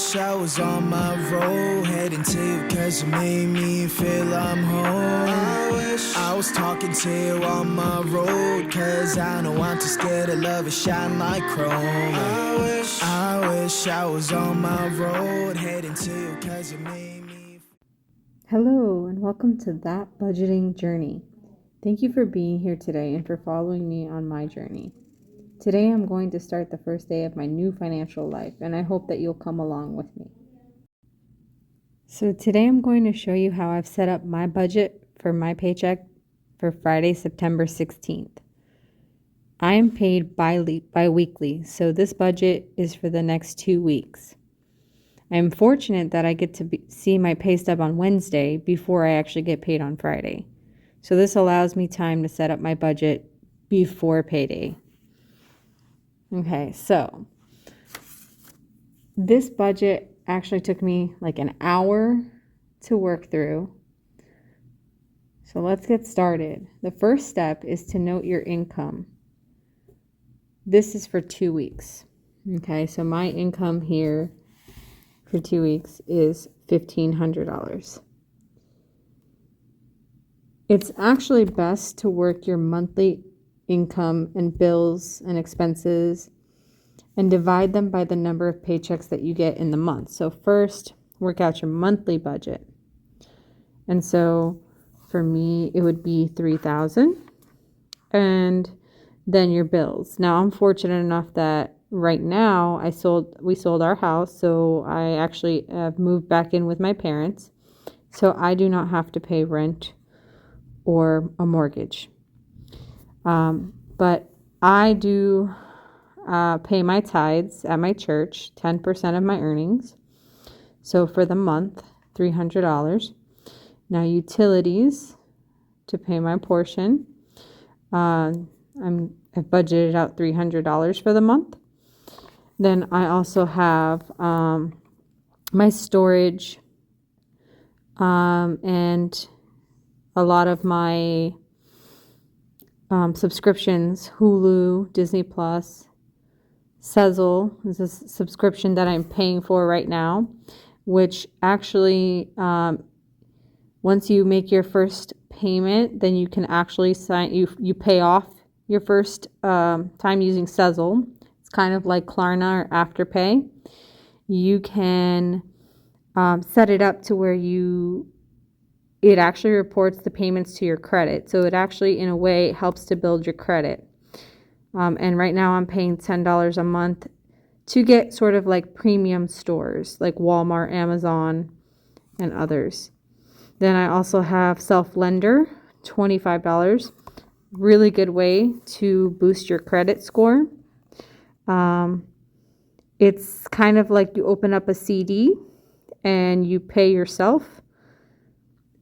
wish I was on my road, heading to you cause you made me feel I'm home. I wish I was talking to you on my road, cause I know I'm too scared to love it shine like chrome. I wish I was on my road, heading to you cause you made me. Hello and welcome to That Budgeting Journey. Thank you for being here today and for following me on my journey. Today I'm going to start the first day of my new financial life, and I hope that you'll come along with me. So today I'm going to show you how I've set up my budget for my paycheck for Friday, September 16th. I am paid bi-weekly, so this budget is for the next 2 weeks. I am fortunate that I get to see my pay stub on Wednesday before I actually get paid on Friday. So this allows me time to set up my budget before payday. Okay, so this budget actually took me like an hour to work through. So let's get started. The first step is to note your income. This is for 2 weeks. Okay, so my income here for 2 weeks is $1,500. It's actually best to work your monthly income and bills and expenses and divide them by the number of paychecks that you get in the month. So first, work out your monthly budget. And so for me, it would be $3,000 and then your bills. Now, I'm fortunate enough that right now we sold our house, so I actually have moved back in with my parents. So I do not have to pay rent or a mortgage. But I do pay my tithes at my church, 10% of my earnings. So for the month, $300. Now utilities to pay my portion. I've budgeted out $300 for the month. Then I also have my storage and a lot of my subscriptions, Hulu, Disney Plus, Sezzle is a subscription that I'm paying for right now, which actually, once you make your first payment, then you can actually you pay off your first time using Sezzle. It's kind of like Klarna or Afterpay. You can set it up to where it actually reports the payments to your credit. So it actually, in a way, helps to build your credit. And right now I'm paying $10 a month to get sort of like premium stores like Walmart, Amazon, and others. Then I also have Self-Lender, $25. Really good way to boost your credit score. It's kind of like you open up a CD and you pay yourself.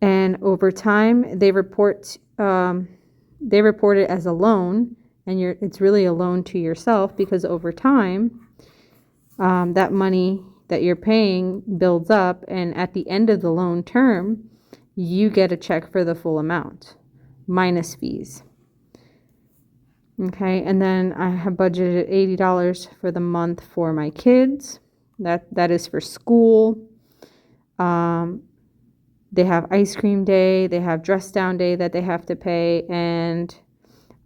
And over time, they report it as a loan, and it's really a loan to yourself because over time, that money that you're paying builds up, and at the end of the loan term, you get a check for the full amount, minus fees. Okay, and then I have budgeted $80 for the month for my kids. That is for school. They have ice cream day, they have dress down day that they have to pay, and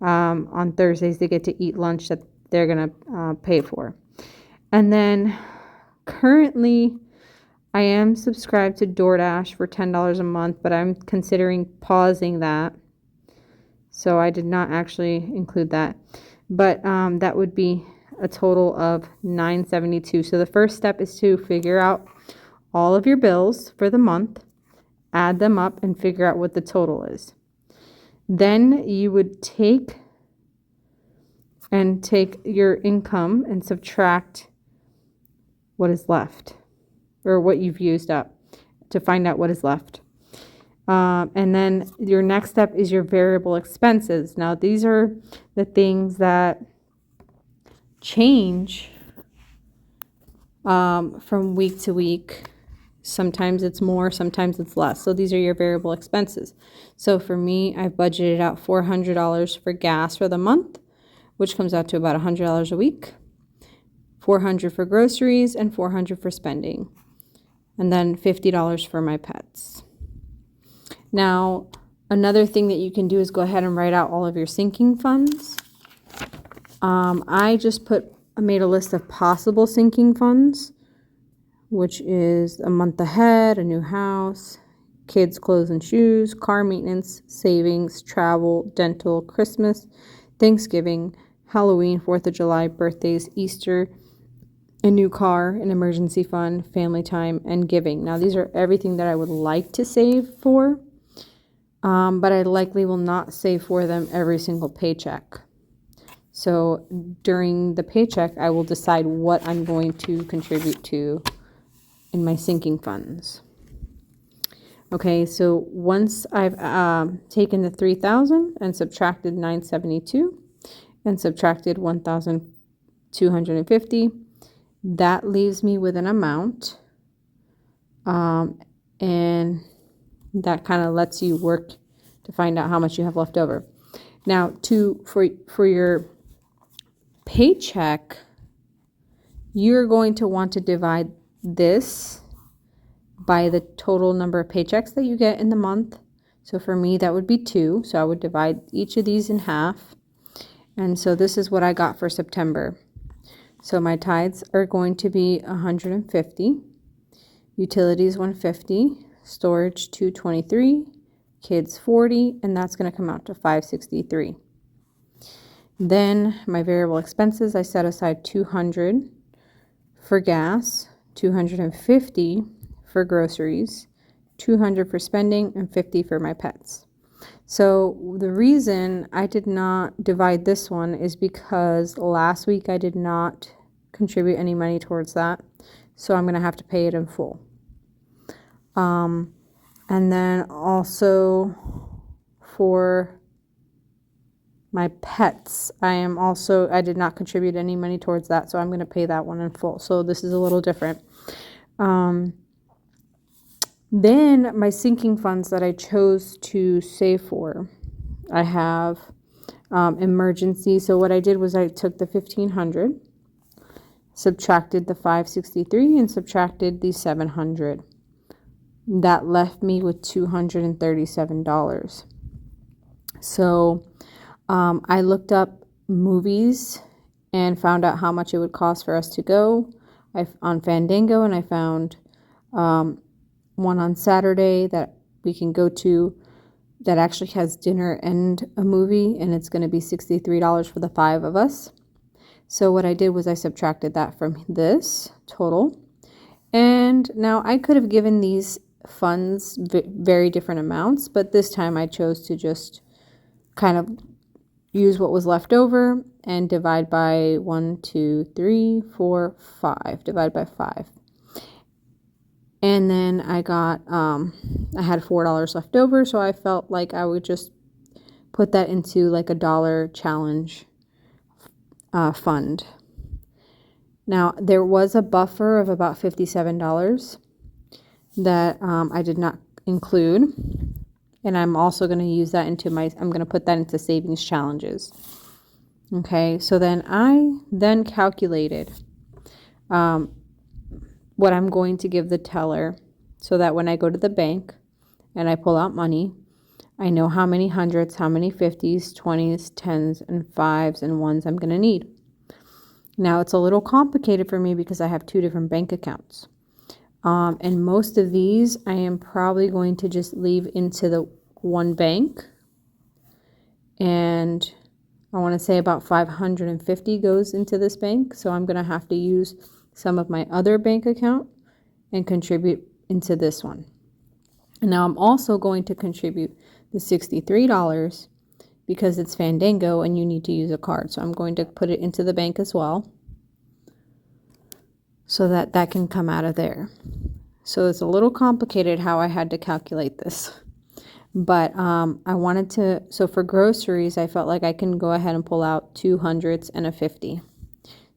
on Thursdays they get to eat lunch that they're going to pay for. And then currently I am subscribed to DoorDash for $10 a month, but I'm considering pausing that. So I did not actually include that. But that would be a total of $9.72. So the first step is to figure out all of your bills for the month, add them up, and figure out what the total is. Then you would take your income and subtract what is left, or what you've used up, to find out what is left. And then your next step is your variable expenses. Now, these are the things that change from week to week. Sometimes it's more, sometimes it's less. So these are your variable expenses. So for me, I've budgeted out $400 for gas for the month, which comes out to about $100 a week. $400 for groceries, and $400 for spending. And then $50 for my pets. Now, another thing that you can do is go ahead and write out all of your sinking funds. I made a list of possible sinking funds, which is a month ahead, a new house, kids' clothes and shoes, car maintenance, savings, travel, dental, Christmas, Thanksgiving, Halloween, 4th of July, birthdays, Easter, a new car, an emergency fund, family time, and giving. Now, these are everything that I would like to save for, but I likely will not save for them every single paycheck. So during the paycheck, I will decide what I'm going to contribute to in my sinking funds. Okay, so once I've taken the $3,000 and subtracted $972 and subtracted $1,250, that leaves me with an amount, and that kind of lets you work to find out how much you have left over. Now, for your paycheck, you're going to want to divide this by the total number of paychecks that you get in the month. So for me, that would be 2. So I would divide each of these in half. And so this is what I got for September. So my tithes are going to be $150, utilities $150, storage $223, kids $40, and that's going to come out to $563. Then my variable expenses, I set aside $200 for gas, $250 for groceries, $200 for spending, and $50 for my pets. So the reason I did not divide this one is because last week I did not contribute any money towards that. So I'm going to have to pay it in full. And then also for my pets, I did not contribute any money towards that, so I'm going to pay that one in full. So this is a little different. Then my sinking funds that I chose to save for, I have emergency. So what I did was I took the $1,500, subtracted the $563, and subtracted the $700. That left me with $237. So I looked up movies and found out how much it would cost for us to go on Fandango, and I found one on Saturday that we can go to that actually has dinner and a movie, and it's going to be $63 for the 5 of us. So what I did was I subtracted that from this total, and now I could have given these funds very different amounts, but this time I chose to just kind of use what was left over and divide by 1, 2, 3, 4, 5. Divide by 5. And then I got, I had $4 left over, so I felt like I would just put that into like a dollar challenge fund. Now, there was a buffer of about $57 that I did not include. And I'm also going to use that I'm going to put that into savings challenges. Okay, so then I calculated what I'm going to give the teller so that when I go to the bank and I pull out money, I know how many hundreds, how many 50s, 20s, 10s, and 5s and 1s I'm going to need. Now, it's a little complicated for me because I have 2 different bank accounts. And most of these I am probably going to just leave into the one bank. And I want to say about $550 goes into this bank. So I'm going to have to use some of my other bank account and contribute into this one. And now I'm also going to contribute the $63 because it's Fandango and you need to use a card. So I'm going to put it into the bank as well, so that can come out of there. So it's a little complicated how I had to calculate this. But I wanted to, so for groceries, I felt like I can go ahead and pull out 2 hundreds and a 50.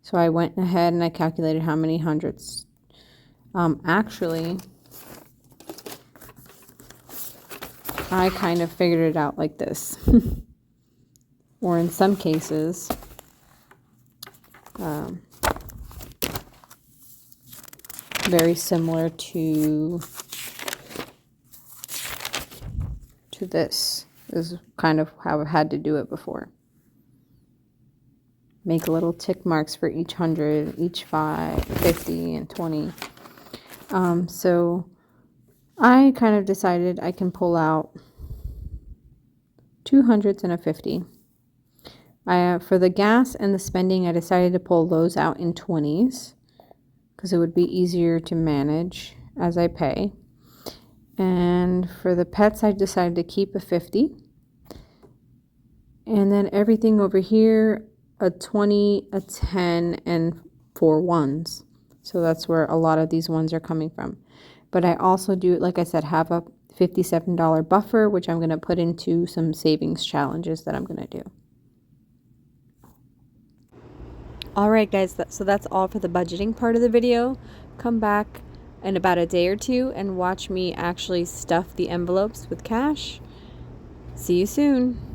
So I went ahead and I calculated how many hundreds. Actually, I kind of figured it out like this. Or in some cases, very similar to this. This is kind of how I've had to do it before. Make little tick marks for each 100, each 5, 50, and 20. So I kind of decided I can pull out 200s and a 50. For the gas and the spending, I decided to pull those out in 20s because it would be easier to manage as I pay. And for the pets, I decided to keep a 50. And then everything over here, a 20, a 10, and 4 ones. So that's where a lot of these ones are coming from. But I also do, like I said, have a $57 buffer, which I'm going to put into some savings challenges that I'm going to do. All right, guys, so that's all for the budgeting part of the video. Come back in about a day or two and watch me actually stuff the envelopes with cash. See you soon.